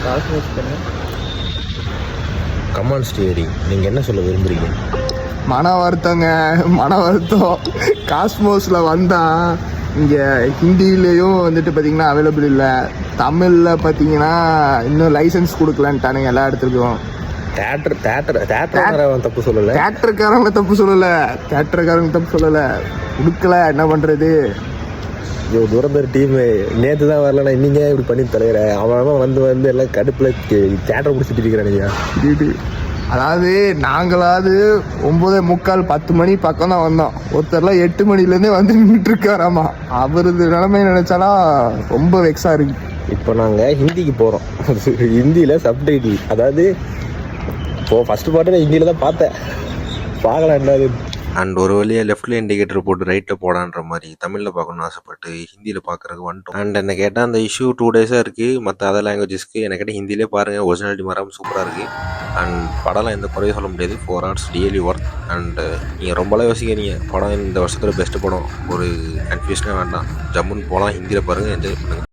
Cosmos பண்ணு. Come on ஸ்டேரி, நீங்கள் என்ன சொல்ல விரும்புகிறீங்க? மன வருத்தம். காஸ்மோஸில் வந்தால் இங்கே ஹிந்திலேயும் வந்துட்டு பார்த்தீங்கன்னா அவைலபிள் இல்லை. தமிழில் பார்த்தீங்கன்னா இன்னும் லைசன்ஸ் கொடுக்கலான்ட்டானுங்க எல்லா இடத்துக்கும். தேட்டருக்காரன் தப்பு சொல்லலை. தேட்டருக்காரங்க தப்பு சொல்லலை. கொடுக்கல, என்ன பண்ணுறது? ஐயோ, துரந்தர் டீமு நேற்று தான் வரலன்னா இன்னிங்க இப்படி பண்ணி தலையிற. அவன் வந்து எல்லாம் கடுப்பில் தேட்டரை பிடிச்சிட்டு இருக்கிறானுங்க. அதாவது நாங்களாவது 9:45 10 மணி பக்கம் தான் வந்தோம். ஒருத்தர்லாம் 8 மணிலேருந்தே வந்து நின்றுட்டு இருக்காராமா. அவரது நிலைமை நினைச்சானா ரொம்ப வெக்ஸாக இருக்கு. இப்போ நாங்கள் ஹிந்திக்கு போகிறோம். ஹிந்தியில் சப்டைட்டில், அதாவது இப்போது ஃபஸ்ட்டு பாட்டு நான் ஹிந்தியில் தான் பார்த்தேன். பார்க்கலாம் என்னது. அண்ட் ஒரு வழியாக லெஃப்டில் இண்டிகேட்டர் போட்டு ரைட்டில் போடான்ற மாதிரி தமிழில் பார்க்கணுன்னு ஆசைப்பட்டு ஹிந்தியில் பார்க்குறதுக்கு வந்துட்டோம். அண்ட் என்ன கேட்டால் அந்த இஷ்யூ 2 டேஸாக இருக்குது. மற்ற அதர் லாங்குவேஜஸ்க்கு என்ன கேட்டால் ஹிந்திலே பாருங்கள், ஒரிஜினாலிட்டி மாறாமல் சூப்பராக இருக்குது. அண்ட் படம்லாம் எந்த குறையும் சொல்ல முடியாது. 4 hours ரியலி ஒர்க். அண்டு நீங்கள் ரொம்பலாம் யோசிக்கிறீங்க படம் இந்த வருஷத்தில் பெஸ்ட்டு படம், ஒரு கன்ஃபியூஷனே வேண்டாம், ஜம்முன்னு போகலாம், ஹிந்தியில் பாருங்கள், என்ஜாய் பண்ணுங்கள்.